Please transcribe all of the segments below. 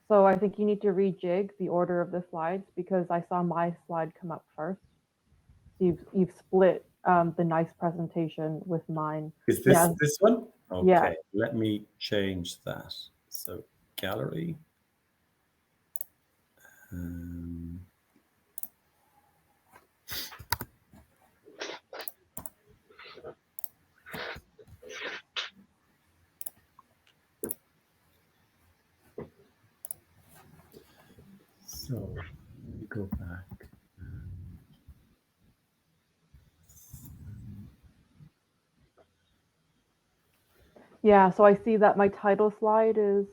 So I think you need to rejig the order of the slides because I saw my slide come up first. So you've split the nice presentation with mine. Is this this one? Okay, yeah. Let me change that. So gallery. So let me go back. Yeah, so I see that my title slide is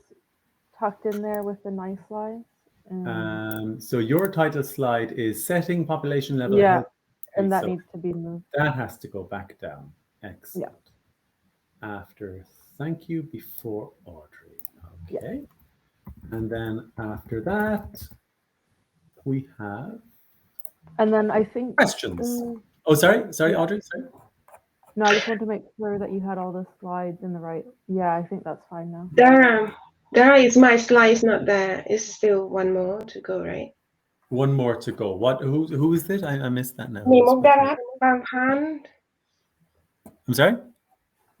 tucked in there with the nice slides. So your title slide is setting population level. Yeah, health. and that So needs to be moved. that has to go back down. Excellent. Yeah. After thank you, before Audrey. Okay. Yeah. And then after that, we have. And then I think questions. Oh, sorry, yeah. Audrey. Sorry. No, I just want to make sure that you had all the slides in the right. Yeah, I think that's fine now. There is my slides not there. It's still one more to go, right? One more to go. What? Who is it? I missed that now. Mukdarut Bangpan. I'm sorry.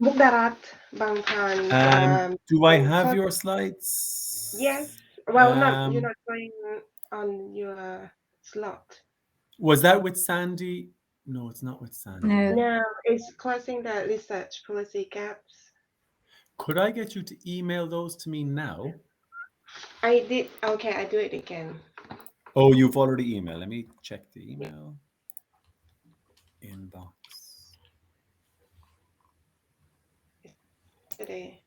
Mukdarut Bangpan. Do I have your slides? Yes. Well, not you're not going on your slot. Was that with Sandy? No, it's not with Sandy. No, it's closing the research policy gaps. Could I get you to email those to me now? I did. Okay, I do it again. Oh, you've already emailed. Let me check the email. Inbox. Yesterday.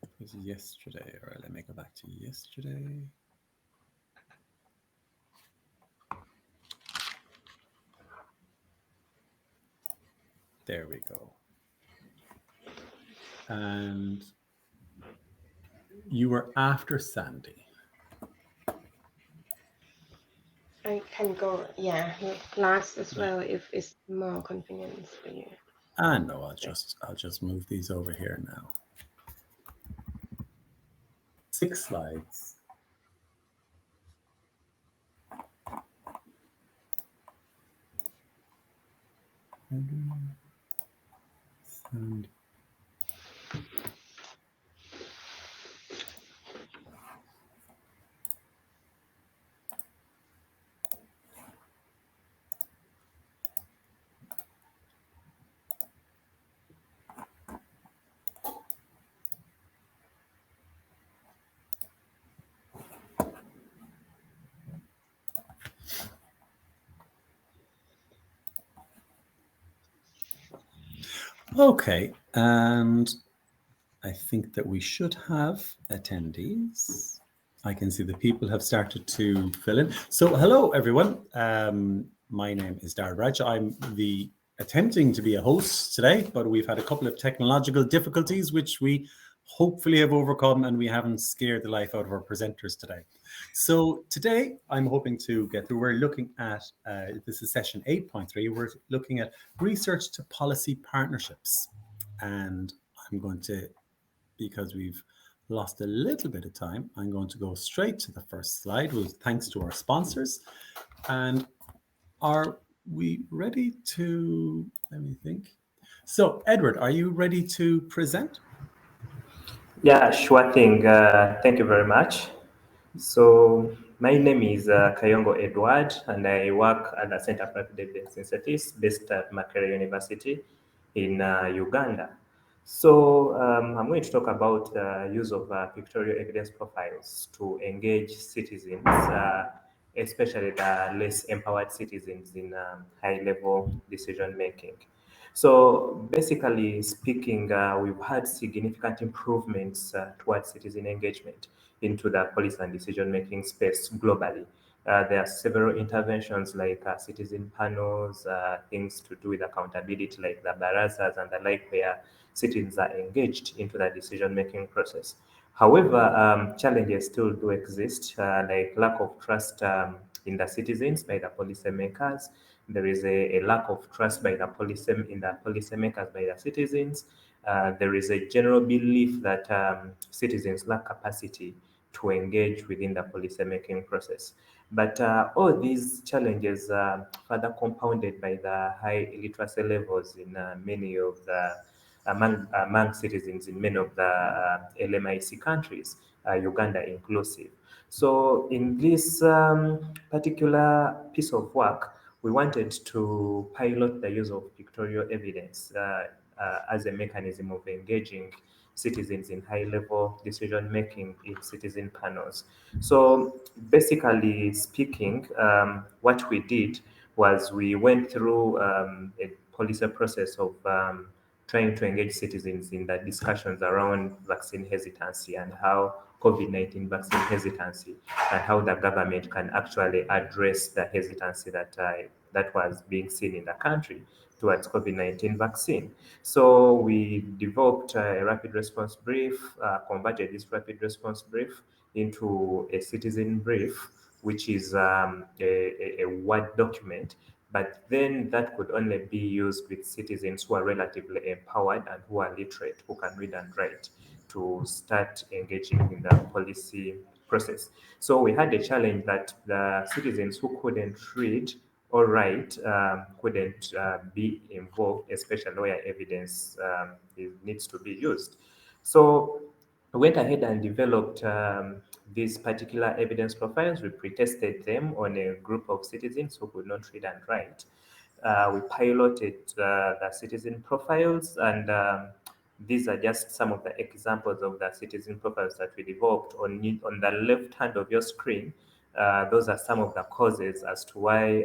It was yesterday. All right, let me go back to yesterday. There we go. And you were after Sandy. I can go, yeah, last as well if it's more convenient for you. No, I'll just move these over here now. 6 slides. Sandy. Okay, and I think that we should have attendees. I can see the people have started to fill in. So hello, everyone. My name is Darragh Bradshaw. I'm attempting to be a host today, but we've had a couple of technological difficulties, which we hopefully have overcome, and we haven't scared the life out of our presenters today. So today I'm hoping to get through, we're looking at, this is session 8.3, we're looking at research to policy partnerships. And I'm going to, because we've lost a little bit of time, I'm going to go straight to the first slide with thanks to our sponsors. And are we ready to, let me think. So Edward, are you ready to present? Yeah, sure thing. Thank you very much. So my name is Kayongo Edward, and I work at the Center for Evidence and Statistics based at Makerere University in Uganda. So I'm going to talk about the use of pictorial evidence profiles to engage citizens, especially the less empowered citizens in high-level decision-making. So basically speaking, we've had significant improvements towards citizen engagement into the policy and decision-making space globally. There are several interventions like citizen panels, things to do with accountability like the barazas and the like, where citizens are engaged into the decision-making process. However, challenges still do exist, like lack of trust in the citizens by the policymakers. There is a lack of trust by the policymakers, by the citizens. There is a general belief that citizens lack capacity to engage within the policy-making process. But all these challenges are further compounded by the high illiteracy levels in many of the among citizens in many of the LMIC countries, Uganda inclusive. So in this particular piece of work, we wanted to pilot the use of pictorial evidence as a mechanism of engaging citizens in high-level decision-making in citizen panels. So basically speaking, what we did was we went through a policy process of trying to engage citizens in the discussions around vaccine hesitancy and how COVID-19 vaccine hesitancy and how the government can actually address the hesitancy that was being seen in the country towards COVID-19 vaccine. So we developed a rapid response brief, converted this rapid response brief into a citizen brief, which is a Word document, but then that could only be used with citizens who are relatively empowered and who are literate, who can read and write, to start engaging in the policy process. So we had a challenge that the citizens who couldn't read or write couldn't be involved, especially where evidence needs to be used. So we went ahead and developed these particular evidence profiles. We pre-tested them on a group of citizens who could not read and write. We piloted the citizen profiles, and these are just some of the examples of the citizen profiles that we developed. On the left hand of your screen, those are some of the causes as to why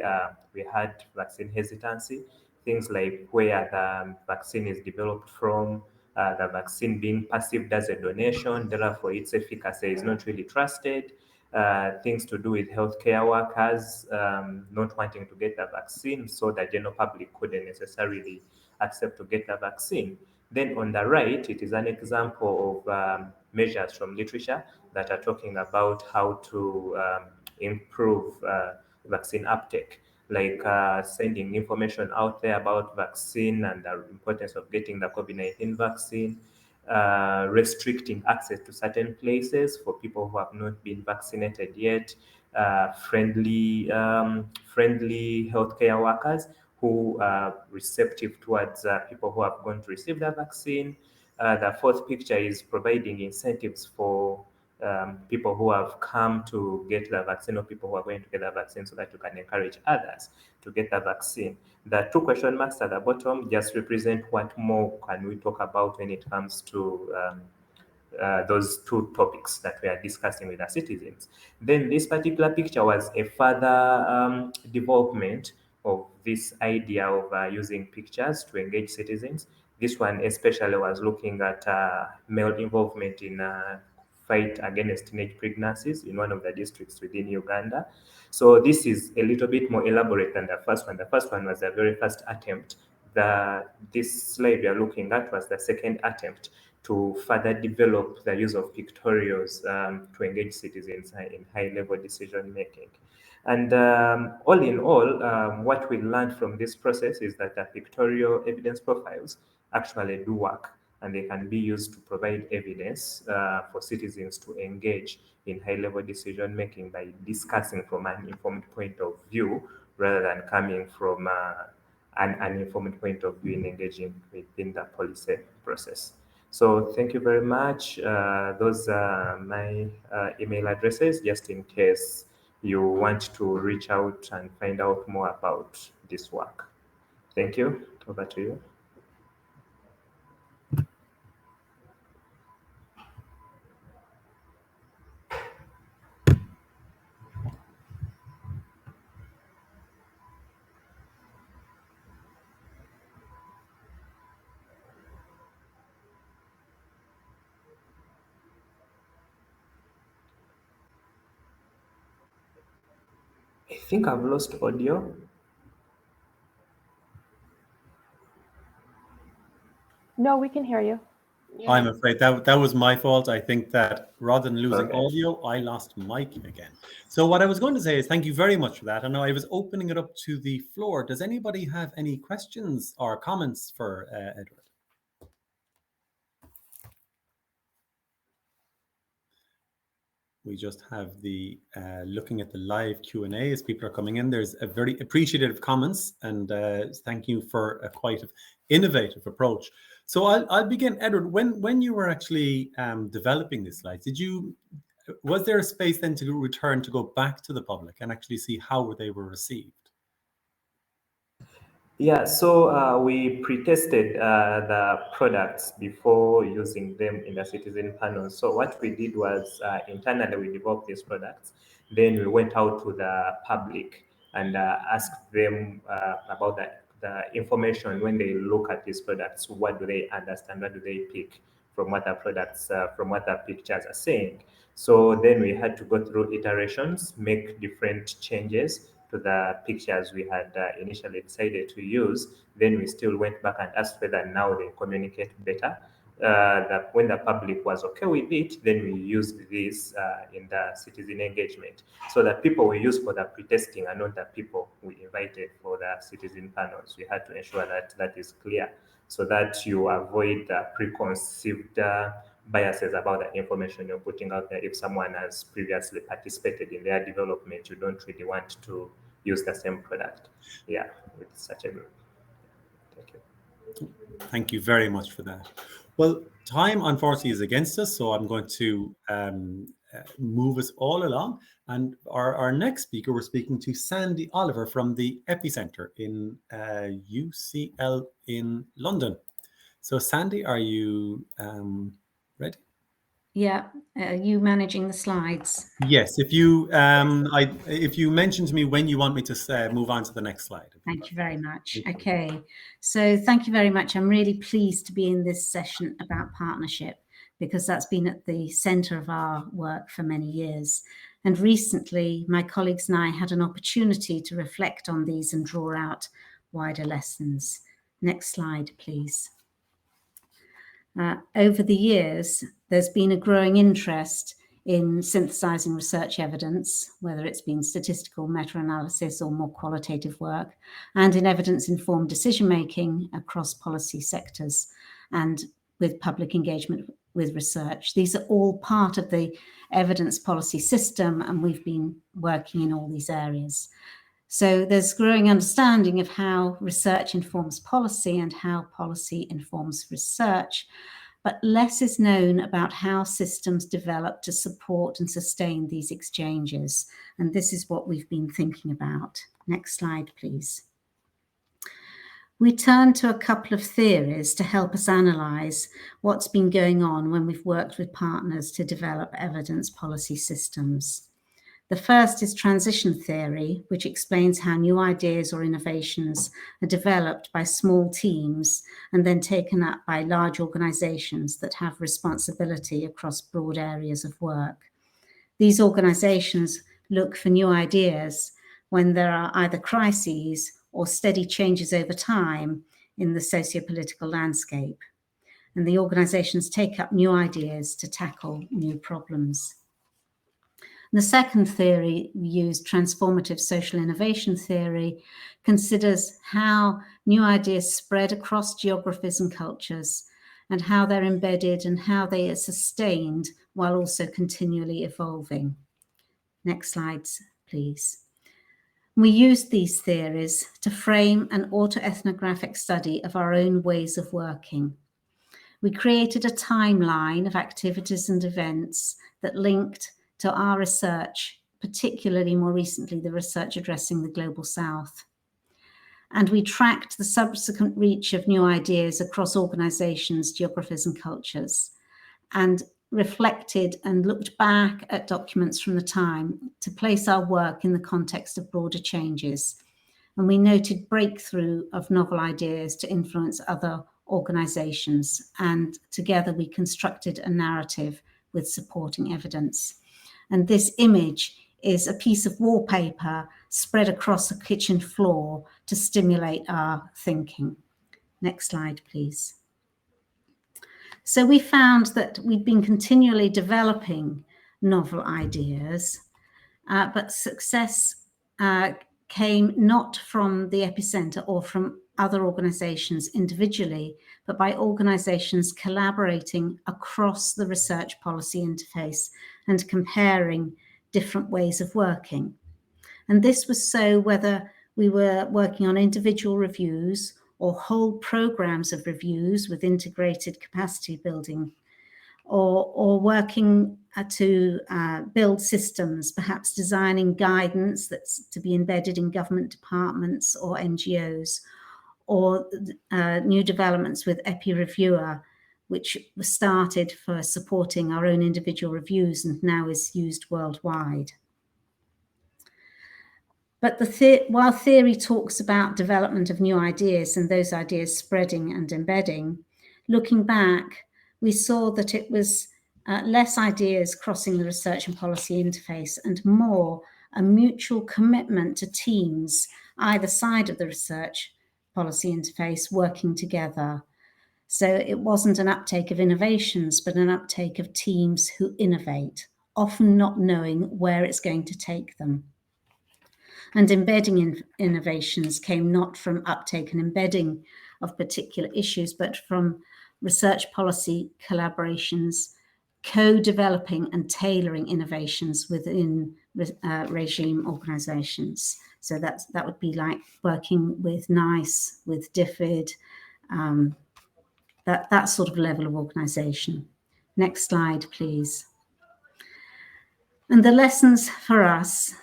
we had vaccine hesitancy. Things like where the vaccine is developed from, the vaccine being perceived as a donation, therefore its efficacy is not really trusted. Things to do with healthcare workers not wanting to get the vaccine, so the general public couldn't necessarily accept to get the vaccine. Then on the right, it is an example of measures from literature that are talking about how to improve vaccine uptake, like sending information out there about vaccine and the importance of getting the COVID-19 vaccine, restricting access to certain places for people who have not been vaccinated yet, friendly healthcare workers who are receptive towards people who have gone to receive the vaccine. The fourth picture is providing incentives for people who have come to get the vaccine or people who are going to get the vaccine, so that you can encourage others to get the vaccine. The two question marks at the bottom just represent what more can we talk about when it comes to those two topics that we are discussing with our citizens. Then this particular picture was a further development of this idea of using pictures to engage citizens. This one especially was looking at male involvement in fight against teenage pregnancies in one of the districts within Uganda. So this is a little bit more elaborate than the first one. The first one was the very first attempt. This slide we are looking at was the second attempt to further develop the use of pictorials to engage citizens in high-level decision-making. And all in all, what we learned from this process is that the pictorial evidence profiles actually do work, and they can be used to provide evidence for citizens to engage in high-level decision-making by discussing from an informed point of view rather than coming from an uninformed point of view in engaging within the policy process. So thank you very much. Those are my email addresses, just in case you want to reach out and find out more about this work. Thank you. Over to you. I think I've lost audio. No, we can hear you. Yeah. I'm afraid that was my fault. I think that rather than losing Okay. audio, I lost mic again. So what I was going to say is thank you very much for that. And now I was opening it up to the floor. Does anybody have any questions or comments for Edward? we just have the looking at the live Q&A as people are coming in. There's a very appreciative comments, and thank you for a quite innovative approach. So I'll begin, Edward. When you were actually developing this slide, was there a space then to return to go back to the public and actually see how they were received? Yeah, so we pre-tested the products before using them in the citizen panel. So what we did was internally we developed these products. Then we went out to the public and asked them about the information when they look at these products. What do they understand? What do they pick from what the products, from what the pictures are saying? So then we had to go through iterations, make different changes to the pictures we had initially decided to use. Then we still went back and asked whether now they communicate better. When the public was okay with it, then we used this in the citizen engagement. So the people we used for the pre-testing are not the people we invited for the citizen panels. We had to ensure that that is clear so that you avoid preconceived biases about the information you're putting out there. If someone has previously participated in their development, you don't really want to use the same product, with such a group. Thank you. Thank you very much for that. Well, time unfortunately is against us, so I'm going to move us all along. And our next speaker, we're speaking to Sandy Oliver from the EPPI-Centre in UCL in London. So Sandy, are you ready? Yeah, are you managing the slides? Yes, if you mention to me when you want me to move on to the next slide. Thank you very much. Okay, so thank you very much. I'm really pleased to be in this session about partnership because that's been at the centre of our work for many years. And recently, my colleagues and I had an opportunity to reflect on these and draw out wider lessons. Next slide, please. Over the years, there's been a growing interest in synthesizing research evidence, whether it's been statistical meta-analysis or more qualitative work, and in evidence-informed decision-making across policy sectors and with public engagement with research. These are all part of the evidence policy system, and we've been working in all these areas. So there's growing understanding of how research informs policy and how policy informs research, but less is known about how systems develop to support and sustain these exchanges. And this is what we've been thinking about. Next slide, please. We turn to a couple of theories to help us analyse what's been going on when we've worked with partners to develop evidence policy systems. The first is transition theory, which explains how new ideas or innovations are developed by small teams and then taken up by large organisations that have responsibility across broad areas of work. These organisations look for new ideas when there are either crises or steady changes over time in the socio-political landscape. And the organisations take up new ideas to tackle new problems. The second theory we use, transformative social innovation theory, considers how new ideas spread across geographies and cultures and how they're embedded and how they are sustained while also continually evolving. Next slides, please. We used these theories to frame an autoethnographic study of our own ways of working. We created a timeline of activities and events that linked to our research, particularly more recently, the research addressing the Global South. And we tracked the subsequent reach of new ideas across organisations, geographies and cultures, and reflected and looked back at documents from the time to place our work in the context of broader changes. And we noted breakthrough of novel ideas to influence other organisations. And together we constructed a narrative with supporting evidence. And this image is a piece of wallpaper spread across a kitchen floor to stimulate our thinking. Next slide, please. So we found that we'd been continually developing novel ideas, but success came not from the EPPI-Centre or from other organisations individually, but by organisations collaborating across the research policy interface and comparing different ways of working. And this was so whether we were working on individual reviews or whole programmes of reviews with integrated capacity building, or working to build systems, perhaps designing guidance that's to be embedded in government departments or NGOs, or new developments with EPPI Reviewer, which was started for supporting our own individual reviews and now is used worldwide. But while theory talks about development of new ideas and those ideas spreading and embedding, looking back, we saw that it was less ideas crossing the research and policy interface and more a mutual commitment to teams either side of the research policy interface working together. So it wasn't an uptake of innovations, but an uptake of teams who innovate, often not knowing where it's going to take them. And embedding innovations came not from uptake and embedding of particular issues, but from research policy collaborations, co-developing and tailoring innovations within regime organisations. So that would be like working with NICE, with DFID, that sort of level of organisation. Next slide, please. And the lessons for us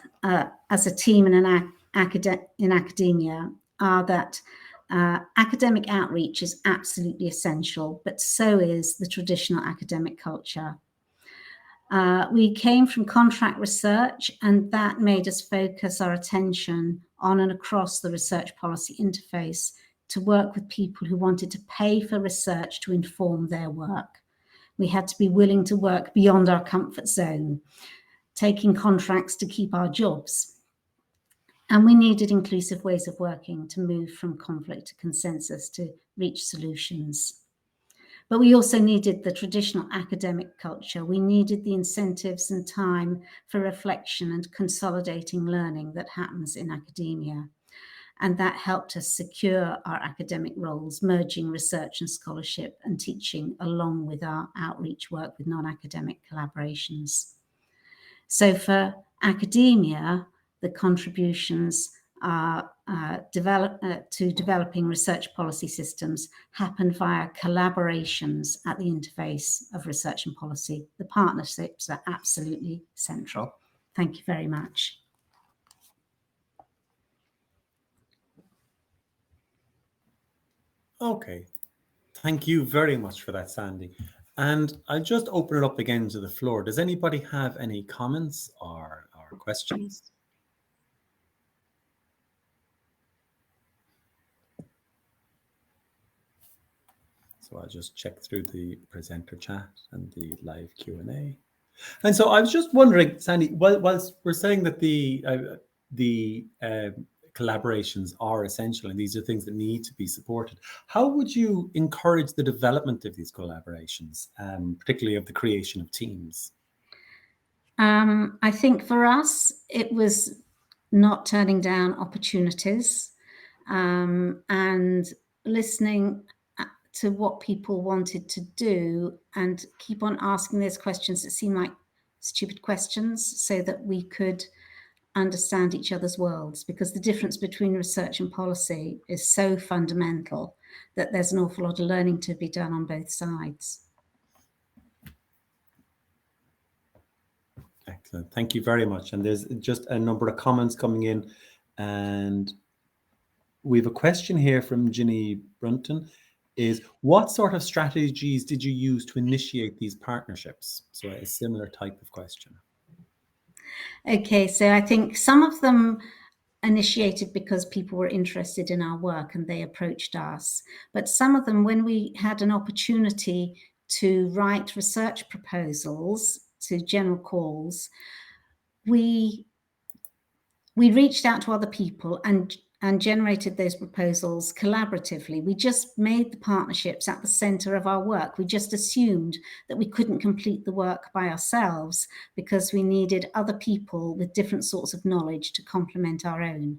as a team in academia are that academic outreach is absolutely essential, but so is the traditional academic culture. We came from contract research, and that made us focus our attention on and across the research policy interface to work with people who wanted to pay for research to inform their work. We had to be willing to work beyond our comfort zone, taking contracts to keep our jobs. And we needed inclusive ways of working to move from conflict to consensus to reach solutions. But we also needed the traditional academic culture. We needed the incentives and time for reflection and consolidating learning that happens in academia. And that helped us secure our academic roles, merging research and scholarship and teaching along with our outreach work with non-academic collaborations. So for academia, the contributions are to developing research policy systems happen via collaborations at the interface of research and policy. The partnerships are absolutely central. Thank you very much. Okay, thank you very much for that, Sandy. And I'll just open it up again to the floor. Does anybody have any comments or questions? So I'll just check through the presenter chat and the live Q&A. And so I was just wondering, Sandy, whilst we're saying that the collaborations are essential and these are things that need to be supported, how would you encourage the development of these collaborations, particularly of the creation of teams? I think for us, it was not turning down opportunities and listening to what people wanted to do and keep on asking those questions that seem like stupid questions so that we could understand each other's worlds, because the difference between research and policy is so fundamental that there's an awful lot of learning to be done on both sides. Excellent. Thank you very much. And there's just a number of comments coming in. And we have a question here from Ginny Brunton. Is what sort of strategies did you use to initiate these partnerships? So a similar type of question. Okay, so I think some of them initiated because people were interested in our work and they approached us. But some of them, when we had an opportunity to write research proposals to general calls, we reached out to other people and generated those proposals collaboratively. We just made the partnerships at the center of our work. We just assumed that we couldn't complete the work by ourselves because we needed other people with different sorts of knowledge to complement our own.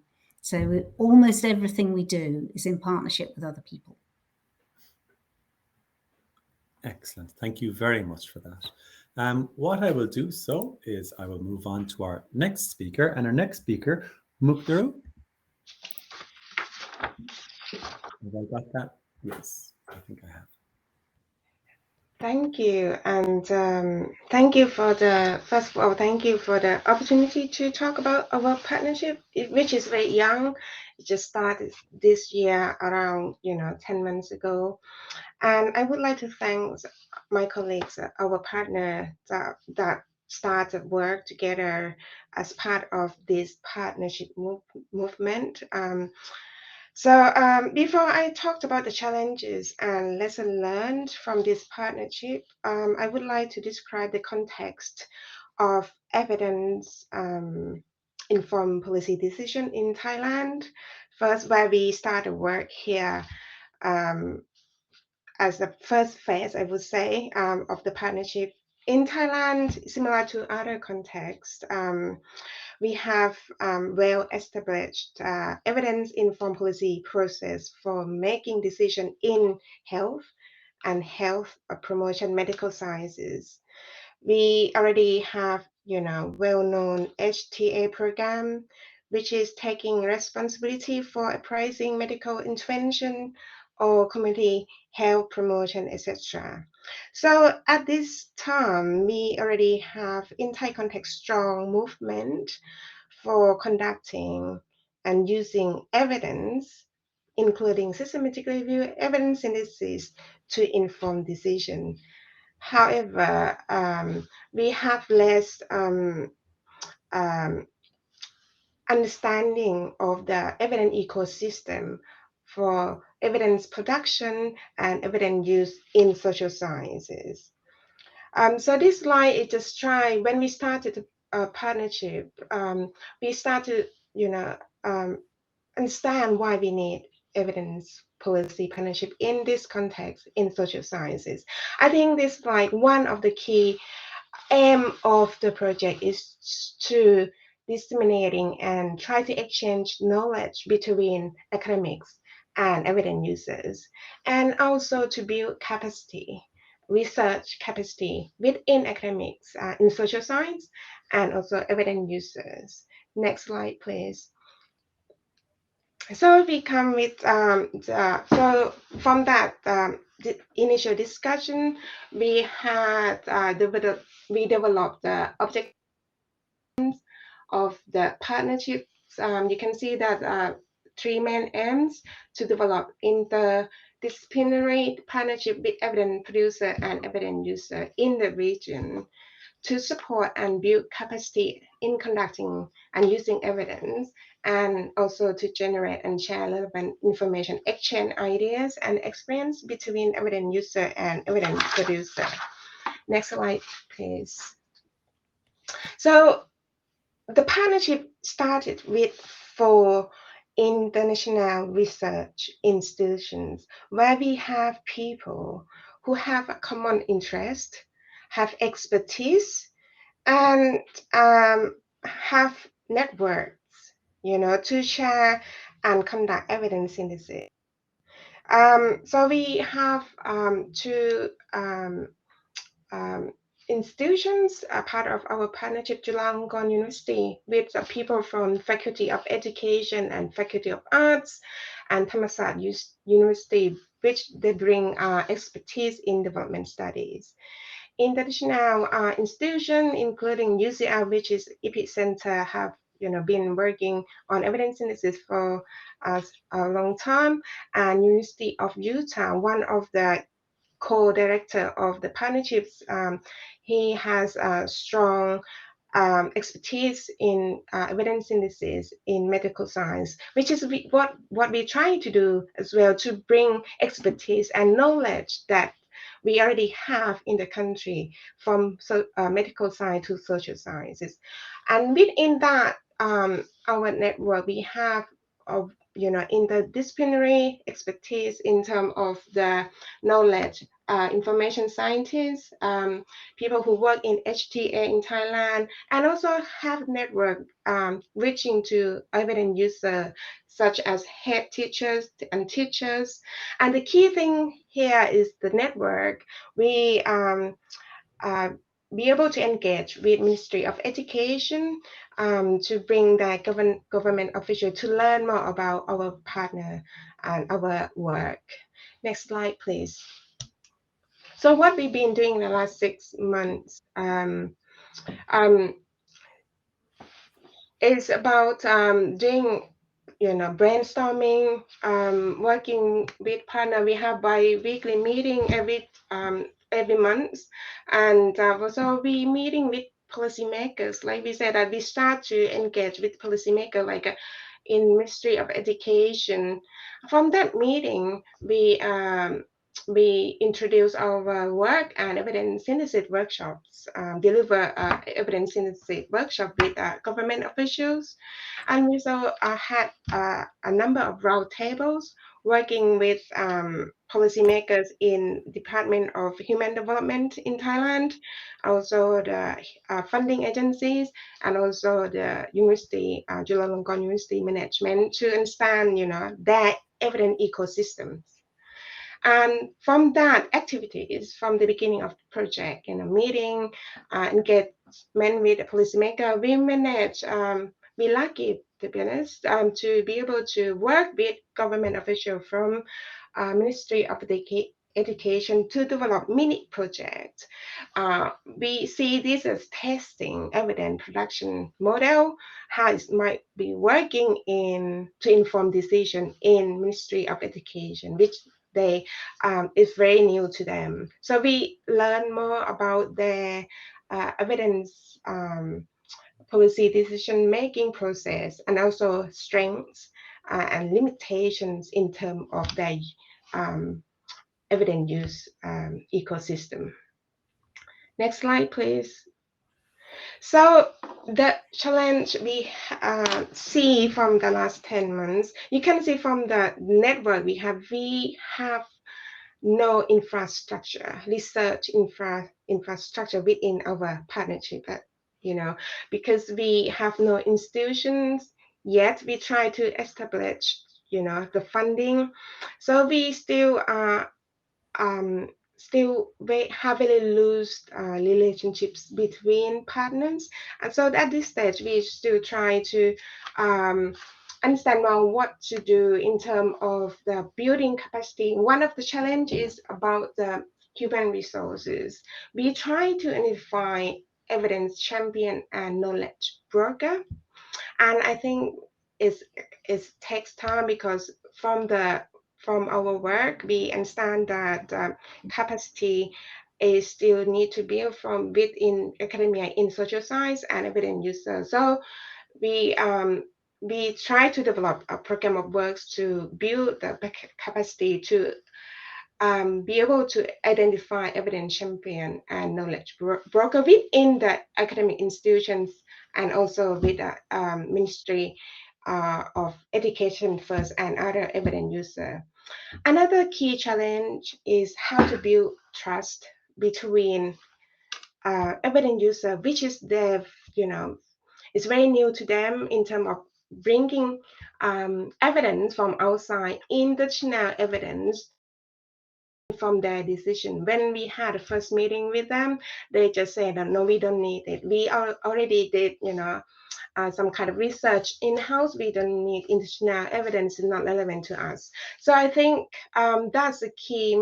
So almost everything we do is in partnership with other people. Excellent. Thank you very much for that. What I will do is I will move on to our next speaker, and our next speaker, Mukdarut. Have I got that? Yes, I think I have. Thank you, and thank you for the first of all, thank you for the opportunity to talk about our partnership, which is very young. It just started this year, around 10 months ago, and I would like to thank my colleagues, our partner that started work together as part of this partnership movement. So before I talked about the challenges and lessons learned from this partnership, I would like to describe the context of evidence informed policy decision in Thailand. First, where we started work here as the first phase, I would say, of the partnership. In Thailand, similar to other contexts, we have well-established evidence-informed policy process for making decisions in health and health promotion medical sciences. We already have, well-known HTA program, which is taking responsibility for appraising medical intervention or community health promotion, etc. So at this time, we already have in Thai context strong movement for conducting and using evidence, including systematic review, evidence synthesis to inform decision. However, we have less understanding of the evidence ecosystem for evidence production and evidence use in social sciences. So this slide is just trying, when we started a partnership, we started, understand why we need evidence policy partnership in this context in social sciences. I think this like one of the key aim of the project is to disseminating and try to exchange knowledge between academics and evidence users, and also to build capacity, research capacity within academics in social science and also evidence users. Next slide, please. So we come with so from that the initial discussion, we had developed the objectives of the partnerships. You can see that three main aims: to develop interdisciplinary partnership with evidence producer and evidence user in the region, to support and build capacity in conducting and using evidence, and also to generate and share relevant information, exchange ideas and experience between evidence user and evidence producer. Next slide, please. So the partnership started with 4 international research institutions where we have people who have a common interest, have expertise, and have networks, to share and conduct evidence synthesis. So we have 2 institutions, a part of our partnership, Chulalongkorn University, with people from Faculty of Education and Faculty of Arts, and Thammasat University, which they bring expertise in development studies. International institutions, including UCL, which is EPPI-Centre, have been working on evidence synthesis for a long time, and University of Utah, one of the co-director of the partnerships, he has a strong expertise in evidence synthesis in medical science, which is what we're trying to do as well, to bring expertise and knowledge that we already have in the country from medical science to social sciences. And within that, our network, we have interdisciplinary expertise in terms of the knowledge information scientists, people who work in HTA in Thailand, and also have network reaching to evidence users such as head teachers and teachers. And the key thing here is the network. We be able to engage with Ministry of Education to bring the government official to learn more about our partner and our work. Next slide, please. So what we've been doing in the last 6 months is about doing, brainstorming, working with partner. We have bi-weekly meeting every month, and also we meeting with policymakers. Like we said, that we start to engage with policymakers, like in Ministry of Education. From that meeting, we introduce our work and evidence synthesis workshops, deliver evidence synthesis workshop with government officials. And we also had a number of round tables working with policymakers in Department of Human Development in Thailand, also the funding agencies, and also the university, Chulalongkorn University management, to understand, their evidence ecosystems. And from that activities, from the beginning of the project, meeting, engagement with the policymaker, we manage, we lucky, to be honest, to be able to work with government officials from Ministry of Education to develop mini projects. We see this as testing evidence production model, how it might be working to inform decision in Ministry of Education, which they is very new to them. So we learn more about their evidence policy decision-making process, and also strengths and limitations in terms of their evidence use ecosystem. Next slide, please. So the challenge we see from the last 10 months, you can see from the network we have no infrastructure, research infrastructure within our partnership, because we have no institutions yet. We try to establish, the funding. So we still very heavily loose relationships between partners. And so at this stage, we still try to understand more what to do in terms of the building capacity. One of the challenges is about the human resources. We try to identify evidence champion and knowledge broker. And I think it takes time, because from our work, we understand that capacity is still need to build from within academia in social science and evidence users. So we try to develop a program of works to build the capacity to be able to identify evidence champion and knowledge broker within the academic institutions, and also with the Ministry of Education first and other evidence user. Another key challenge is how to build trust between evidence user, which is it's very new to them in terms of bringing evidence from outside in the channel evidence from their decision. When we had a first meeting with them, they just said that no, we don't need it. We already did, some kind of research in-house. We don't need international evidence, is not relevant to us. So I think that's the key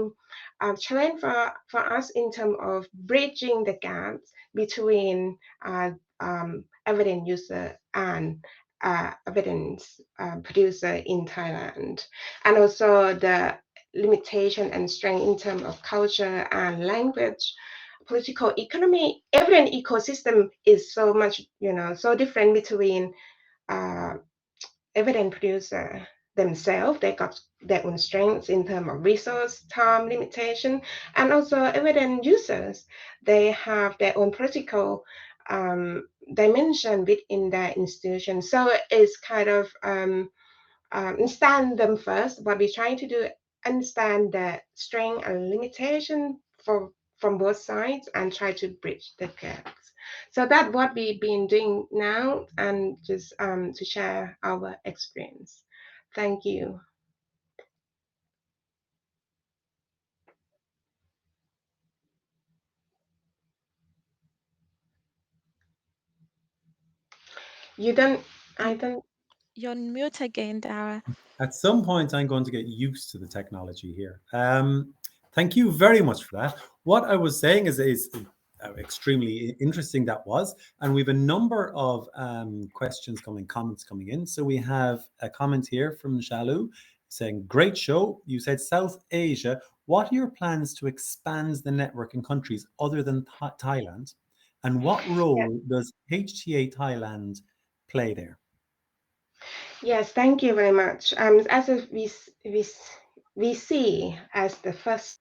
challenge for us in terms of bridging the gaps between evidence user and evidence producer in Thailand, and also the limitation and strength in terms of culture and language, political economy. Evidence ecosystem is so much, so different between evidence producer themselves. They got their own strengths in terms of resource, time limitation, and also evidence users. They have their own political dimension within their institution. So it's kind of understand them first. What we're trying to do understand the strength and limitation from both sides and try to bridge the gaps. So that's what we've been doing now, and just to share our experience. Thank you. You don't, I don't. You're on mute again, Dara. At some point, I'm going to get used to the technology here. Thank you very much for that. What I was saying is extremely interesting that was, and we have a number of questions coming, comments coming in. So we have a comment here from Shalu saying, great show. You said South Asia. What are your plans to expand the network in countries other than Thailand? And what role does HTA Thailand play there? Yes, thank you very much. As we see as the first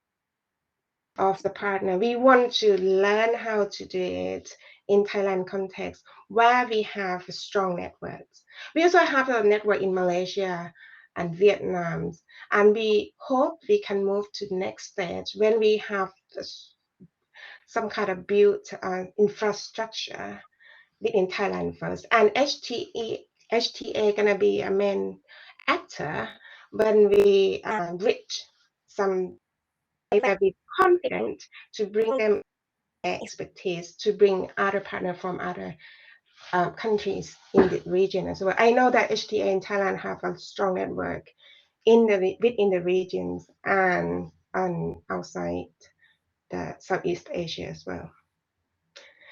of the partner, we want to learn how to do it in Thailand context where we have strong networks. We also have a network in Malaysia and Vietnam, and we hope we can move to the next stage when we have some kind of built infrastructure within Thailand first. And HTA gonna be a main actor when we reach some where we confident to bring them their expertise to bring other partners from other countries in the region as well. I know that HTA in Thailand have a strong network within the regions and outside the Southeast Asia as well.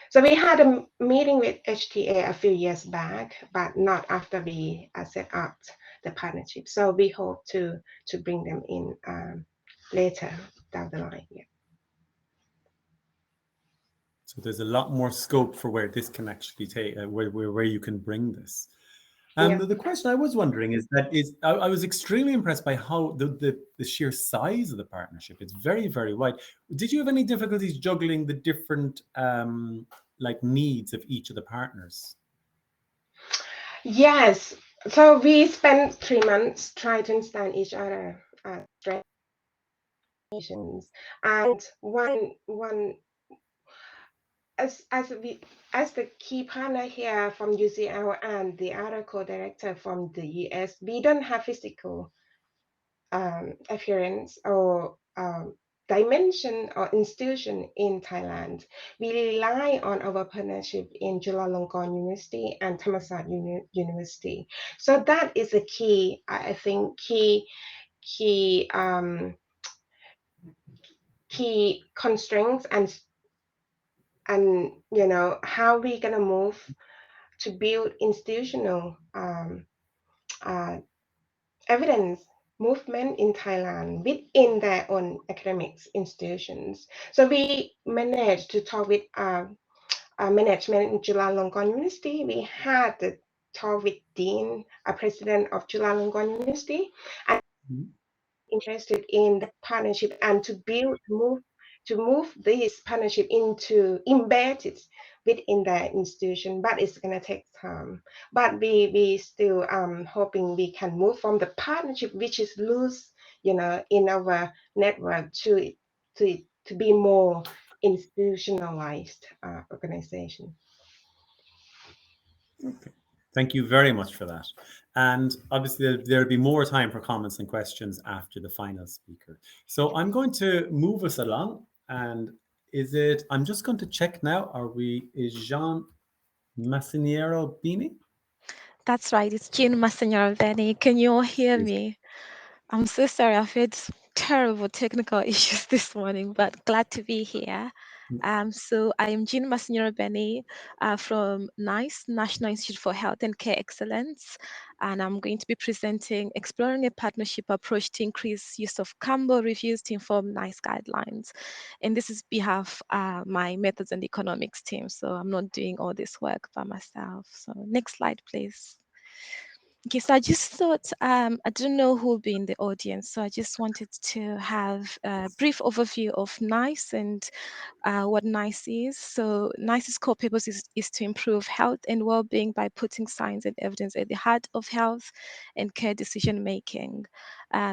So we had a meeting with HTA a few years back, but not after we set up the partnership. So we hope to bring them in later down the line. Yeah. So there's a lot more scope for where this can actually take, where you can bring this. Yeah. The question I was wondering is that I was extremely impressed by how the sheer size of the partnership. It's very, very wide. Did you have any difficulties juggling the different needs of each of the partners? Yes. So we spent 3 months trying to understand each other strengths, and one as the key partner here from UCL and the other co-director from the US, we don't have physical appearance or dimension or institution in Thailand. We rely on our partnership in Chulalongkorn University and Thammasat University. So that is a key, I think, key constraints and how we gonna move to build institutional evidence movement in Thailand within their own academics institutions. So we managed to talk with management in Chulalongkorn University. We had the talk with Dean, a president of Chulalongkorn University, and interested in the partnership and to move this partnership into embedded within the institution, but it's going to take time. But we still hoping we can move from the partnership, which is loose, in our network, to be more institutionalized organization. Okay. Thank you very much for that. And obviously there'll be more time for comments and questions after the final speaker. So I'm going to move us along, and I'm just going to check now, is Jean Masanyero Bennie? That's right. It's Jean Masanyero Bennie. Can you all hear me? I'm so sorry. I've had terrible technical issues this morning, but glad to be here. So I am Jean Masanyero Bennie from NICE, National Institute for Health and Care Excellence, and I'm going to be presenting Exploring a Partnership Approach to Increase Use of Campbell Reviews to Inform NICE Guidelines. And this is behalf my Methods and Economics team, so I'm not doing all this work by myself. So next slide, please. Okay, so I just thought, I didn't know who will be in the audience, so I just wanted to have a brief overview of NICE and what NICE is. So NICE's core purpose is to improve health and well-being by putting science and evidence at the heart of health and care decision-making.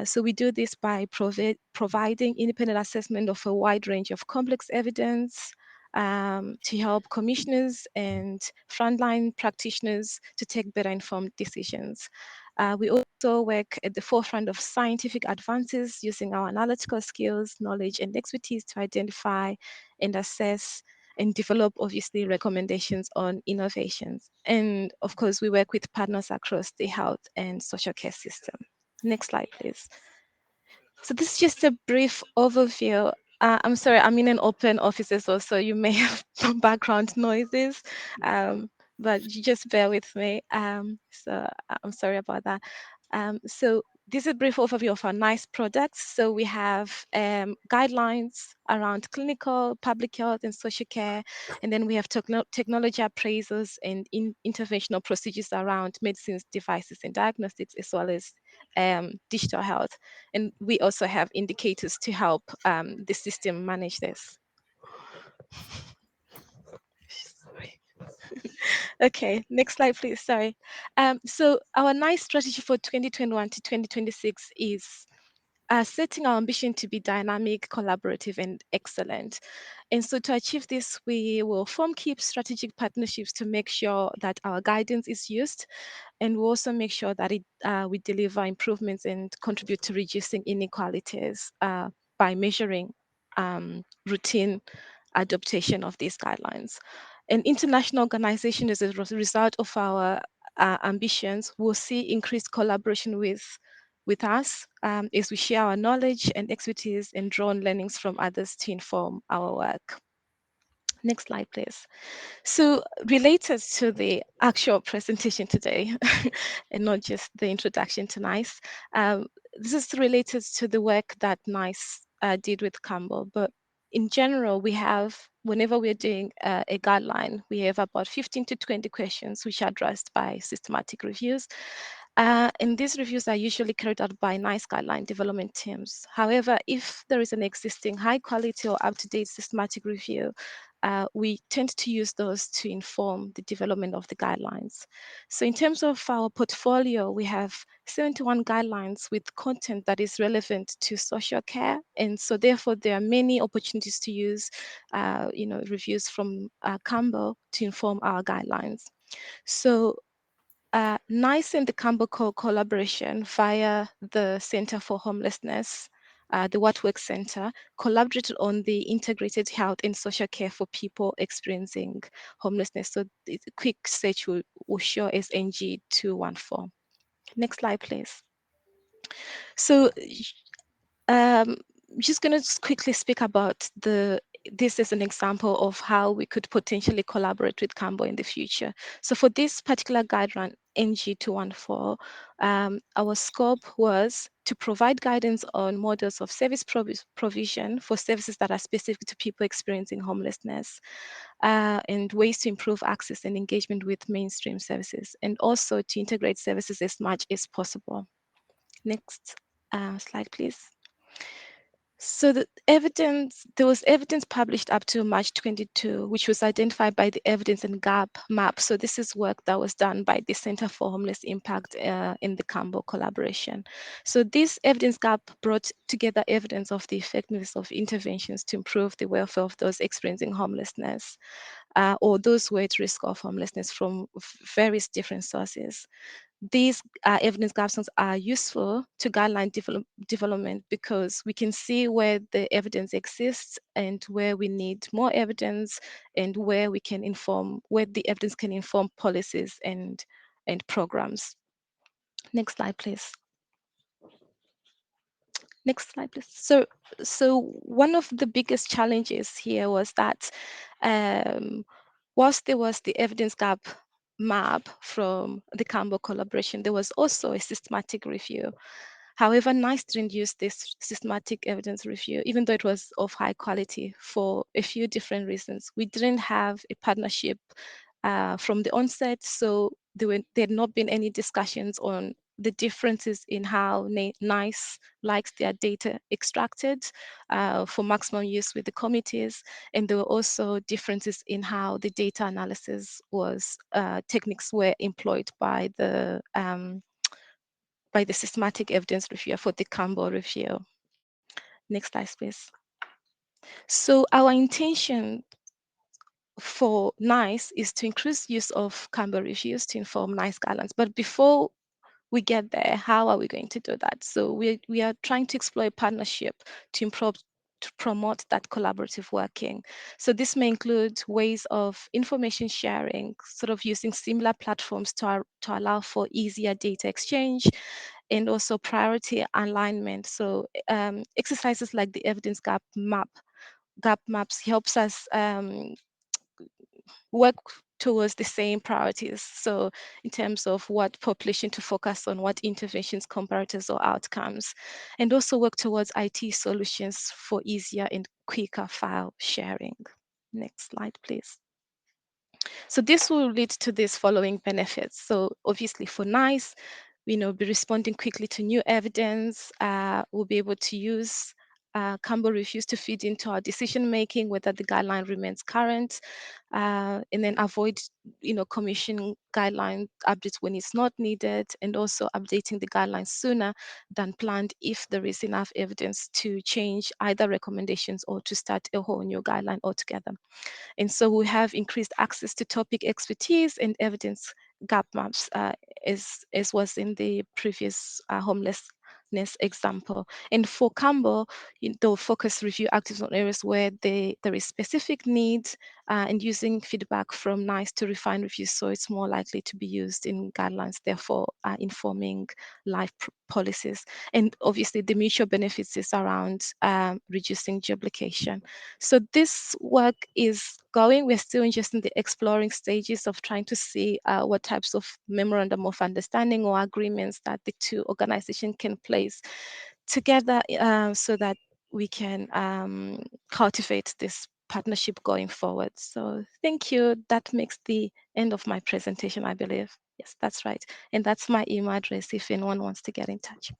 So we do this by providing independent assessment of a wide range of complex evidence, to help commissioners and frontline practitioners to take better informed decisions. We also work at the forefront of scientific advances using our analytical skills, knowledge, and expertise to identify and assess and develop, obviously, recommendations on innovations. And of course, we work with partners across the health and social care system. Next slide, please. So this is just a brief overview. I'm sorry, I'm in an open office as well, so you may have background noises, but you just bear with me. So I'm sorry about that. So this is a brief overview of our NICE products. So we have guidelines around clinical, public health, and social care. And then we have technology appraisals and interventional procedures around medicines, devices, and diagnostics, as well as digital health. And we also have indicators to help the system manage this. Sorry. Okay, next slide, please. Sorry. So our NICE strategy for 2021 to 2026 is setting our ambition to be dynamic, collaborative, and excellent. And so to achieve this, we will form key strategic partnerships to make sure that our guidance is used, and we also make sure that we deliver improvements and contribute to reducing inequalities by measuring routine adaptation of these guidelines. An international organization, as a result of our ambitions, will see increased collaboration with us as we share our knowledge and expertise and draw on learnings from others to inform our work. Next slide, please. So related to the actual presentation today, and not just the introduction to NICE, this is related to the work that NICE did with Campbell. But in general, we have, whenever we're doing a guideline, we have about 15 to 20 questions which are addressed by systematic reviews. And these reviews are usually carried out by NICE guideline development teams. However, if there is an existing high quality or up-to-date systematic review, we tend to use those to inform the development of the guidelines. So in terms of our portfolio, we have 71 guidelines with content that is relevant to social care. And so therefore, there are many opportunities to use reviews from Campbell to inform our guidelines. So NICE and the Campbell collaboration via the Center for Homelessness, the What Works Center, collaborated on the integrated health and social care for people experiencing homelessness. So the quick search will show as NG214. Next slide, please. So I'm just going to quickly speak about this is an example of how we could potentially collaborate with Campbell in the future. So for this particular guideline, NG214, our scope was to provide guidance on models of service provision for services that are specific to people experiencing homelessness, and ways to improve access and engagement with mainstream services, and also to integrate services as much as possible. Next slide, please. So there was evidence published up to March 22, which was identified by the evidence and gap map. So this is work that was done by the Center for Homeless Impact in the Campbell collaboration. So this evidence gap brought together evidence of the effectiveness of interventions to improve the welfare of those experiencing homelessness, or those who are at risk of homelessness from various different sources. These evidence gaps are useful to guideline development because we can see where the evidence exists and where we need more evidence, and where we can inform, where the evidence can inform policies and programs. Next slide, please. Next slide, please. So one of the biggest challenges here was that whilst there was the evidence gap map from the Campbell collaboration, there was also a systematic review. However, NICE didn't use this systematic evidence review, even though it was of high quality, for a few different reasons. We didn't have a partnership from the onset, so there had not been any discussions on the differences in how NICE likes their data extracted for maximum use with the committees. And there were also differences in how the data analysis techniques were employed by the systematic evidence reviewer for the Campbell Review. Next slide, please. So our intention for NICE is to increase use of Campbell Reviews to inform NICE guidelines. But before we get there, how are we going to do that? So we are trying to explore a partnership to promote that collaborative working. So this may include ways of information sharing, sort of using similar platforms to allow for easier data exchange, and also priority alignment. So exercises like the evidence gap maps helps us work towards the same priorities. So in terms of what population to focus on, what interventions, comparators, or outcomes, and also work towards IT solutions for easier and quicker file sharing. Next slide, please. So this will lead to these following benefits. So obviously for NICE, be responding quickly to new evidence. We'll be able to use Campbell Reviews to feed into our decision making, whether the guideline remains current, and then avoid, commission guideline updates when it's not needed, and also updating the guidelines sooner than planned if there is enough evidence to change either recommendations or to start a whole new guideline altogether. And so we have increased access to topic expertise and evidence gap maps, as was in the previous homelessness example. And for Campbell, the focus review actives on areas where there is specific needs, and using feedback from NICE to refine reviews, so it's more likely to be used in guidelines, therefore informing life policies. And obviously the mutual benefits is around reducing duplication. So this work is going. We're still just in the exploring stages of trying to see what types of memorandum of understanding or agreements that the two organizations can place together, so that we can cultivate this partnership going forward. So thank you. That makes the end of my presentation, I believe. Yes, that's right. And that's my email address if anyone wants to get in touch.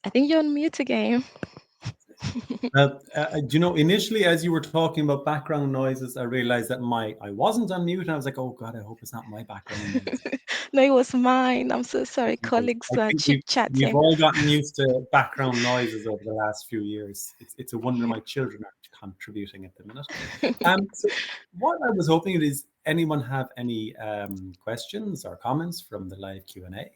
I think you're on mute again. Initially, as you were talking about background noises, I realized that I wasn't on mute. And I was like, oh God, I hope it's not my background noise. No, it was mine. I'm so sorry. Colleagues were chit-chatting. We've all gotten used to background noises over the last few years. It's a wonder my children are contributing at the minute. So what I was hoping is, anyone have any questions or comments from the live Q&A?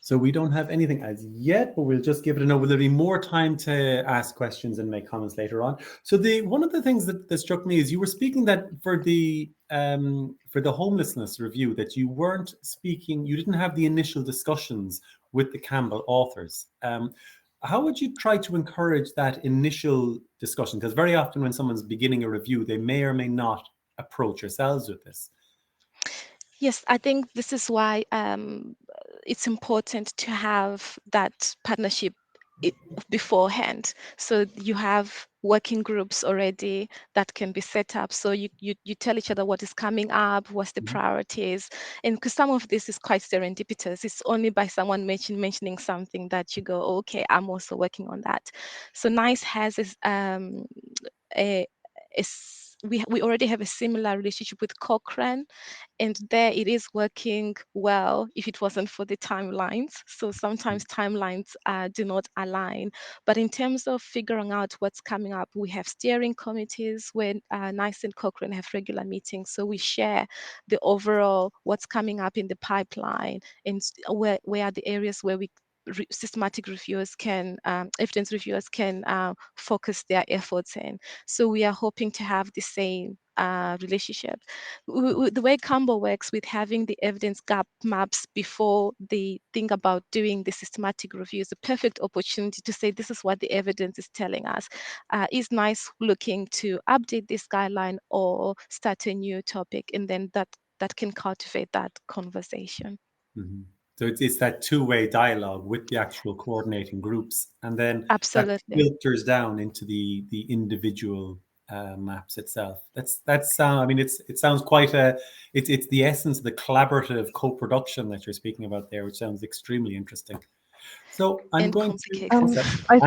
So we don't have anything as yet, but we'll just give it a no. There'll be more time to ask questions and make comments later on. So one of the things that struck me is you were speaking that for the homelessness review, that you weren't speaking, you didn't have the initial discussions with the Campbell authors. How would you try to encourage that initial discussion? Because very often when someone's beginning a review, they may or may not approach yourselves with this. Yes, I think this is why it's important to have that partnership beforehand. So you have working groups already that can be set up. So you tell each other what is coming up, what's the priorities. And because some of this is quite serendipitous, it's only by someone mentioning something that you go, okay, I'm also working on that. So NICE has this, we already have a similar relationship with Cochrane, and there it is working well if it wasn't for the timelines. So sometimes timelines do not align. But in terms of figuring out what's coming up, we have steering committees where NICE and Cochrane have regular meetings. So we share the overall what's coming up in the pipeline, and where are the areas where systematic reviewers can, evidence reviewers can focus their efforts in. So we are hoping to have the same relationship. The way Campbell works with having the evidence gap maps before they think about doing the systematic review is a perfect opportunity to say, this is what the evidence is telling us. Is NICE looking to update this guideline or start a new topic? And then that can cultivate that conversation. Mm-hmm. So it's that two-way dialogue with the actual coordinating groups, and then that Absolutely. filters down into the individual maps itself. That's I mean, it sounds quite it's the essence of the collaborative co-production that you're speaking about there, which sounds extremely interesting. So I'm And going complicated. to I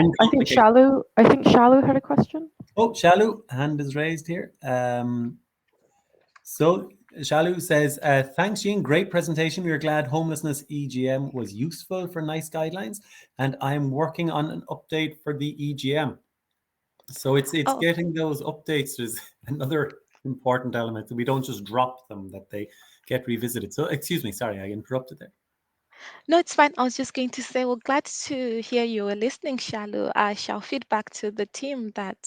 think Shalu had a question. Oh, Shalu, hand is raised here. So Shalu says, thanks, Jean. Great presentation. We are glad homelessness EGM was useful for NICE guidelines, and I'm working on an update for the EGM. So it's Oh. getting those updates is another important element. We don't just drop them, that they get revisited. So excuse me, sorry, I interrupted there. No, it's fine. I was just going to say, well, glad to hear you were listening, Shalu. I shall feed back to the team that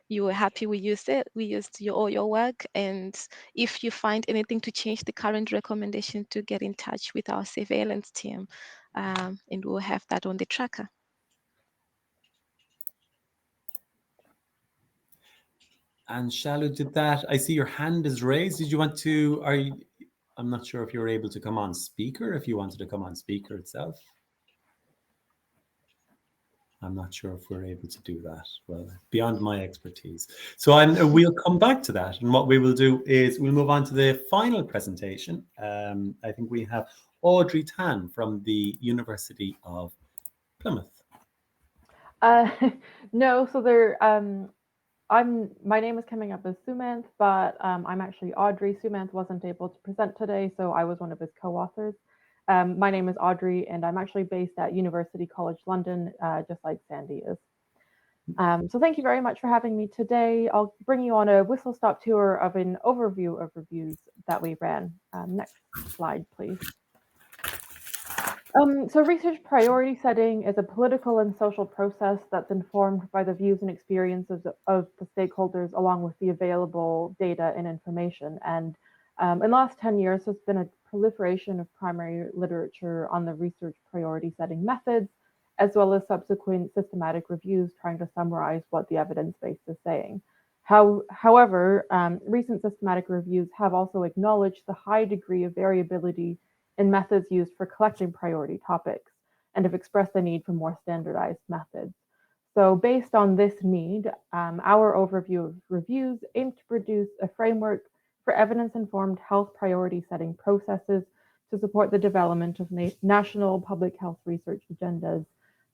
you were happy we used it. We used all your work. And if you find anything to change the current recommendation, to get in touch with our surveillance team, and we'll have that on the tracker. And Shalu, did that? I see your hand is raised. Did you want to? I'm not sure if you're able to come on speaker. If you wanted to come on speaker itself, I'm not sure if we're able to do that. Well, beyond my expertise. So we'll come back to that. And what we will do is we'll move on to the final presentation. I think we have Audrey Tan from the University of Plymouth. No, so there. My name is coming up as Sumanth, but I'm actually Audrey. Sumanth wasn't able to present today, so I was one of his co-authors. My name is Audrey, and I'm actually based at University College London, just like Sandy is. So thank you very much for having me today. I'll bring you on a whistle-stop tour of an overview of reviews that we ran. Next slide, please. So research priority setting is a political and social process that's informed by the views and experiences of the stakeholders, along with the available data and information. And in the last 10 years, there's been a proliferation of primary literature on the research priority setting methods, as well as subsequent systematic reviews trying to summarize what the evidence base is saying. However, recent systematic reviews have also acknowledged the high degree of variability in methods used for collecting priority topics, and have expressed the need for more standardized methods. So based on this need, our overview of reviews aim to produce a framework for evidence-informed health priority setting processes to support the development of national public health research agendas,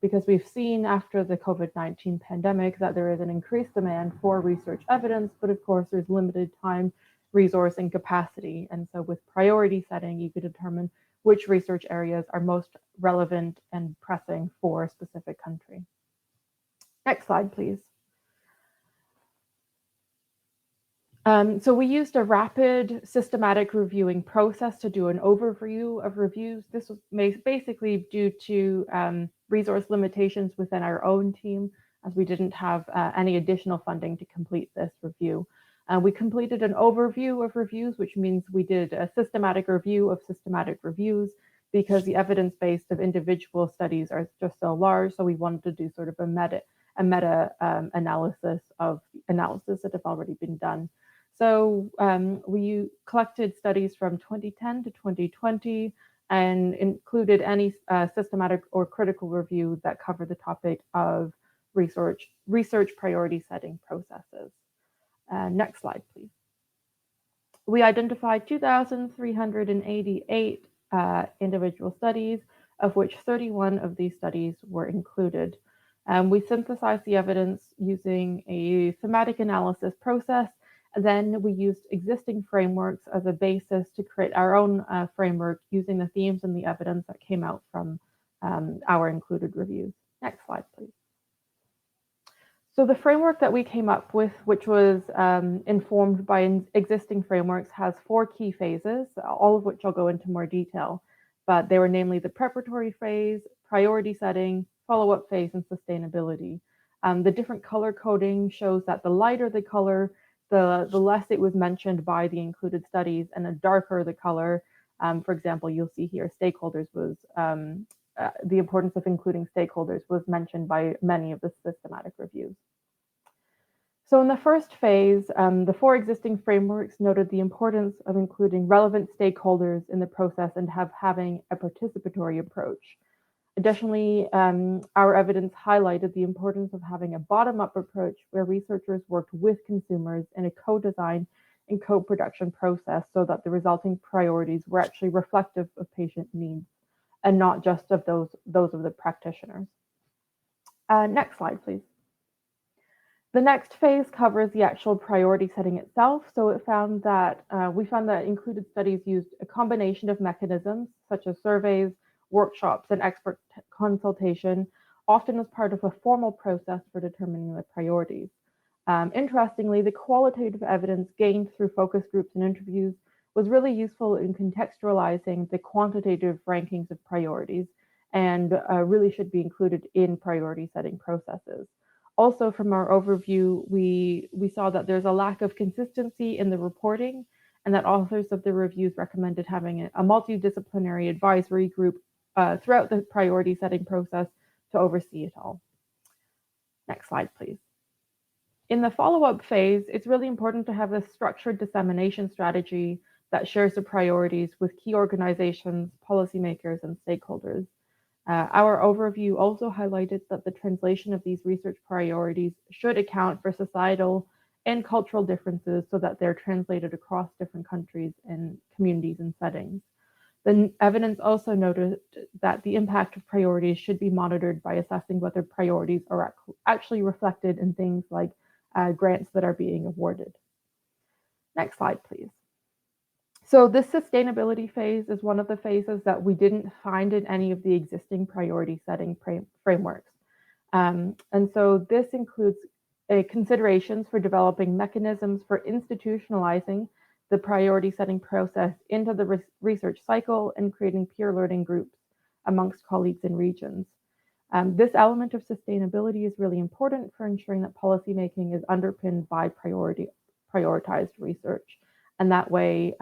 because we've seen after the COVID-19 pandemic that there is an increased demand for research evidence, but of course there's limited time, resource, and capacity. And so with priority setting, you could determine which research areas are most relevant and pressing for a specific country. Next slide, please. So we used a rapid systematic reviewing process to do an overview of reviews. This was basically due to resource limitations within our own team, as we didn't have any additional funding to complete this review. We completed an overview of reviews, which means we did a systematic review of systematic reviews, because the evidence base of individual studies are just so large. So we wanted to do sort of a meta analysis of analysis that have already been done. So we collected studies from 2010 to 2020 and included any systematic or critical review that covered the topic of research priority setting processes. Next slide, please. We identified 2,388 individual studies, of which 31 of these studies were included. We synthesized the evidence using a thematic analysis process, and then we used existing frameworks as a basis to create our own framework using the themes and the evidence that came out from our included reviews. Next slide, please. So the framework that we came up with, which was informed by existing frameworks, has 4 key phases, all of which I'll go into more detail, but they were namely the preparatory phase, priority setting, follow-up phase, and sustainability. The different color coding shows that the lighter the color, the less it was mentioned by the included studies, and the darker the color, for example, you'll see here stakeholders was, the importance of including stakeholders was mentioned by many of the systematic reviews. So in the first phase, the 4 existing frameworks noted the importance of including relevant stakeholders in the process and having a participatory approach. Additionally, our evidence highlighted the importance of having a bottom-up approach where researchers worked with consumers in a co-design and co-production process so that the resulting priorities were actually reflective of patient needs and not just of those of the practitioners. Next slide, please. The next phase covers the actual priority setting itself. So we found that included studies used a combination of mechanisms such as surveys, workshops, and expert consultation, often as part of a formal process for determining the priorities. Interestingly, the qualitative evidence gained through focus groups and interviews was really useful in contextualizing the quantitative rankings of priorities and really should be included in priority setting processes. Also, from our overview, we saw that there's a lack of consistency in the reporting and that authors of the reviews recommended having a multidisciplinary advisory group throughout the priority setting process to oversee it all. Next slide, please. In the follow-up phase, it's really important to have a structured dissemination strategy that shares the priorities with key organizations, policymakers, and stakeholders. Our overview also highlighted that the translation of these research priorities should account for societal and cultural differences so that they're translated across different countries and communities and settings. The evidence also noted that the impact of priorities should be monitored by assessing whether priorities are actually reflected in things like grants that are being awarded. Next slide, please. So this sustainability phase is one of the phases that we didn't find in any of the existing priority setting frameworks. And so this includes considerations for developing mechanisms for institutionalizing the priority setting process into the research cycle and creating peer learning groups amongst colleagues in regions. This element of sustainability is really important for ensuring that policymaking is underpinned by prioritized research. And that way,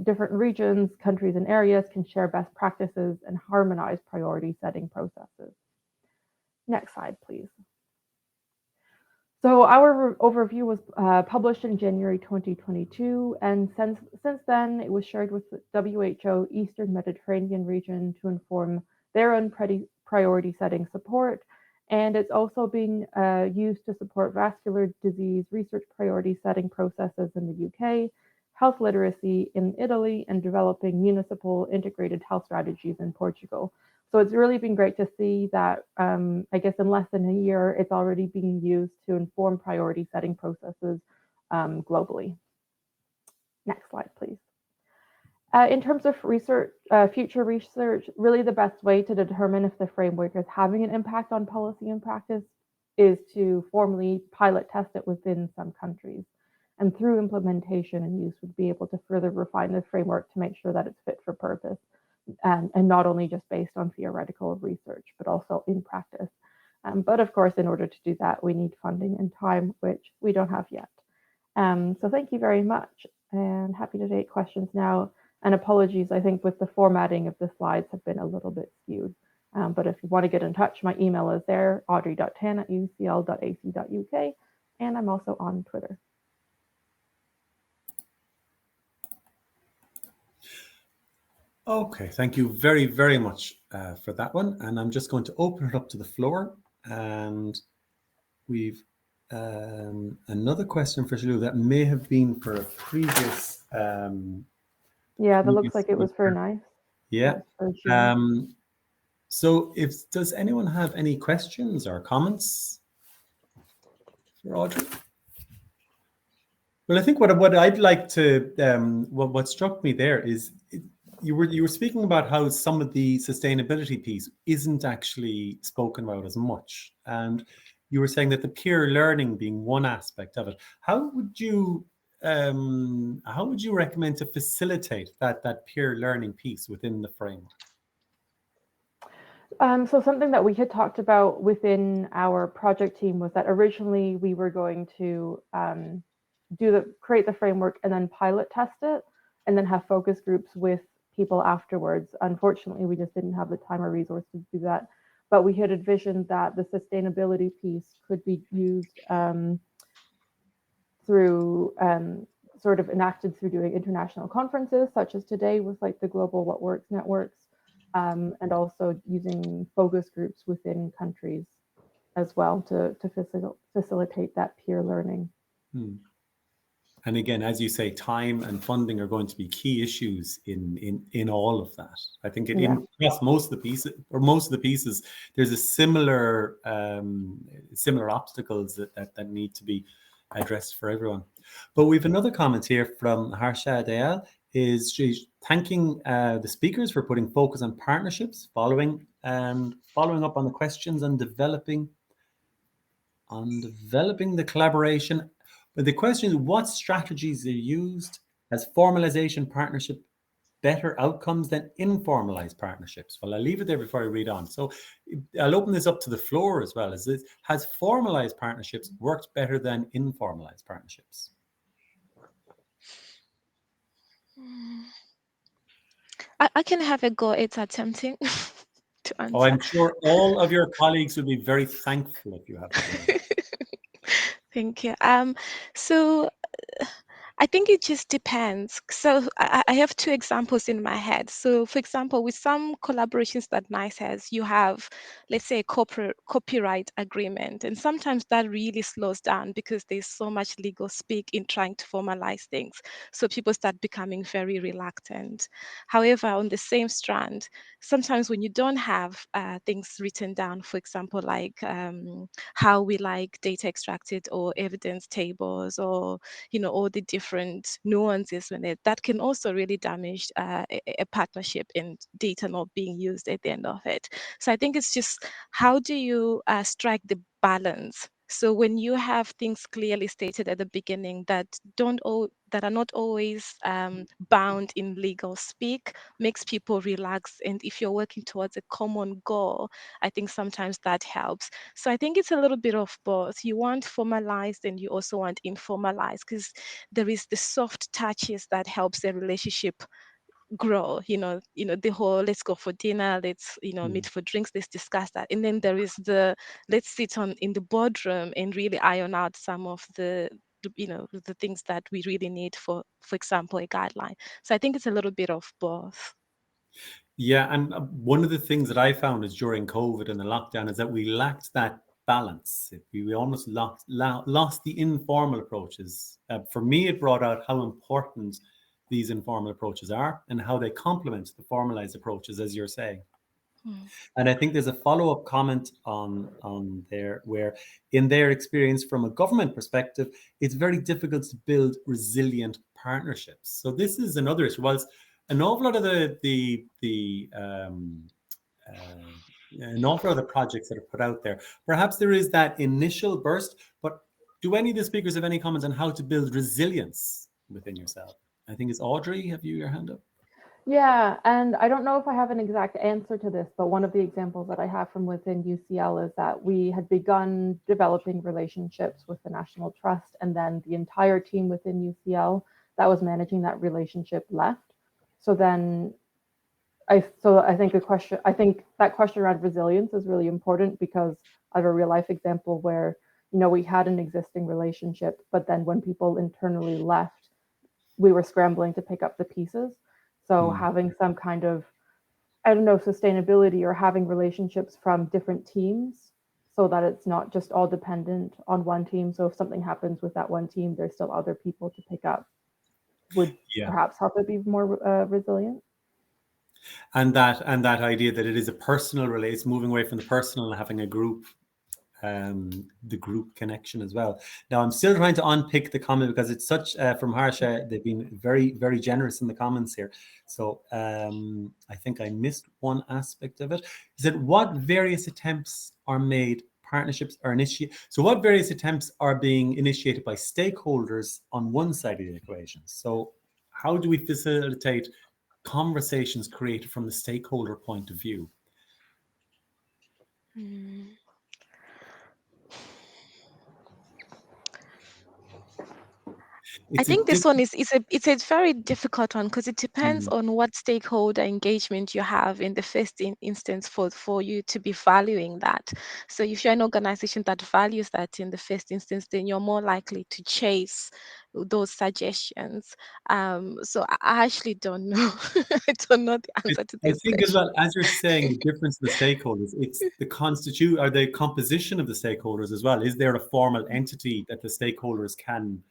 different regions, countries, and areas can share best practices and harmonize priority setting processes. Next slide, please. So our overview was published in January 2022, and since then, it was shared with the WHO Eastern Mediterranean region to inform their own priority setting support. And it's also being used to support vascular disease research priority setting processes in the UK, health literacy in Italy, and developing municipal integrated health strategies in Portugal. So it's really been great to see that, I guess in less than a year, it's already being used to inform priority setting processes globally. Next slide, please. In terms of research, future research, really the best way to determine if the framework is having an impact on policy and practice is to formally pilot test it within some countries. And through implementation and use, would be able to further refine the framework to make sure that it's fit for purpose, and not only just based on theoretical research, but also in practice. But of course, in order to do that, we need funding and time, which we don't have yet. So thank you very much, and happy to take questions now. And apologies, I think with the formatting of the slides have been a little bit skewed. But if you want to get in touch, my email is there, audrey.tan@ucl.ac.uk, and I'm also on Twitter. Okay, thank you very, very much for that one. And I'm just going to open it up to the floor. And we've another question for Shilu that may have been for a previous. Yeah, that looks like it was for Nice. Yeah. So does anyone have any questions or comments for Audrey? Well, I think what I'd like to, what struck me there is you were speaking about how some of the sustainability piece isn't actually spoken about as much, and you were saying that the peer learning being one aspect of it. How would you recommend to facilitate that peer learning piece within the framework? So something that we had talked about within our project team was that originally we were going to create the framework and then pilot test it, and then have focus groups with people afterwards. Unfortunately, we just didn't have the time or resources to do that. But we had envisioned that the sustainability piece could be used through sort of enacted through doing international conferences, such as today with like the Global What Works networks, and also using focus groups within countries as well to facilitate that peer learning. And again, as you say, time and funding are going to be key issues in all of that. I think across most of the pieces, there's a similar obstacles that need to be addressed for everyone. But we have another comment here from Harsha Dayal. She's thanking the speakers for putting focus on partnerships, following up on the questions and developing the collaboration. But the question is, what strategies are used? Has formalization partnership better outcomes than informalized partnerships? Well, I'll leave it there before I read on. So I'll open this up to the floor as well. Has formalized partnerships worked better than informalized partnerships? I can have a go at attempting to answer. Oh, I'm sure all of your colleagues will be very thankful if you have a go. Thank you. So I think it just depends. So I have two examples in my head. So for example, with some collaborations that NICE has, you have, let's say, a copyright agreement. And sometimes that really slows down because there's so much legal speak in trying to formalize things. So people start becoming very reluctant. However, on the same strand, sometimes when you don't have things written down, for example, like how we like data extracted or evidence tables or, all the different nuances in it, that can also really damage a partnership and data not being used at the end of it. So I think it's just, how do you strike the balance? So when you have things clearly stated at the beginning that are not always bound in legal speak, makes people relax. And if you're working towards a common goal, I think sometimes that helps. So I think it's a little bit of both. You want formalized and you also want informalized, because there is the soft touches that helps the relationship grow, the whole let's go for dinner, let's meet for drinks, let's discuss that. And then there is the let's sit in the boardroom and really iron out some of the things that we really need for example, a guideline. So I think it's a little bit of both. Yeah, and one of the things that I found is during COVID and the lockdown is that we lacked that balance. We almost lost the informal approaches. For me, it brought out how important these informal approaches are and how they complement the formalized approaches, as you're saying. And I think there's a follow-up comment on there where, in their experience from a government perspective, it's very difficult to build resilient partnerships. So this is another issue. Whilst an awful lot of the projects that are put out there, perhaps there is that initial burst, but do any of the speakers have any comments on how to build resilience within yourself? I think it's Audrey. Have you your hand up? Yeah, and I don't know if I have an exact answer to this, but one of the examples that I have from within UCL is that we had begun developing relationships with the National Trust, and then the entire team within UCL that was managing that relationship left. So then I think that question around resilience is really important, because I have a real life example where, we had an existing relationship, but then when people internally left, we were scrambling to pick up the pieces. So having some kind of, sustainability, or having relationships from different teams so that it's not just all dependent on one team. So if something happens with that one team, there's still other people to pick up, would perhaps help it be more resilient. And that idea that it is a personal relation, it's moving away from the personal and having a group, the group connection as well. Now, I'm still trying to unpick the comment because it's such, from Harsha, they've been very, very generous in the comments here. So I think I missed one aspect of it. Is that what various attempts are made, partnerships are initiated? So what various attempts are being initiated by stakeholders on one side of the equation? So how do we facilitate conversations created from the stakeholder point of view? I think this one is it's a very difficult one because it depends on what stakeholder engagement you have in the first instance for you to be valuing that. So if you're an organization that values that in the first instance, then you're more likely to chase those suggestions. So I actually don't know. I don't know the answer to I this think as question. well, as you're saying, the difference in the stakeholders, it's the composition of the stakeholders as well. Is there a formal entity that the stakeholders can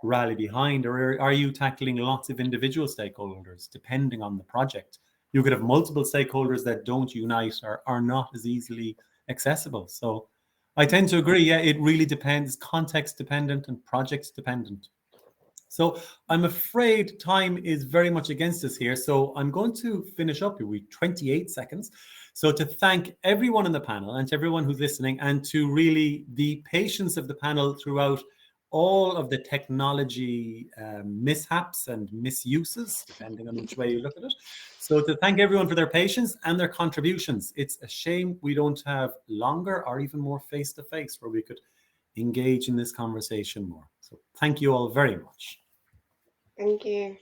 rally behind, or are you tackling lots of individual stakeholders depending on the project? You could have multiple stakeholders that don't unite or are not as easily accessible. So I tend to agree. Yeah, it really depends, context dependent and project dependent. So I'm afraid time is very much against us here. So I'm going to finish up here with 28 seconds. So to thank everyone in the panel and to everyone who's listening, and to really the patience of the panel throughout all of the technology mishaps and misuses, depending on which way you look at it. So to thank everyone for their patience and their contributions. It's a shame we don't have longer or even more face-to-face where we could engage in this conversation more. So thank you all very much. Thank you.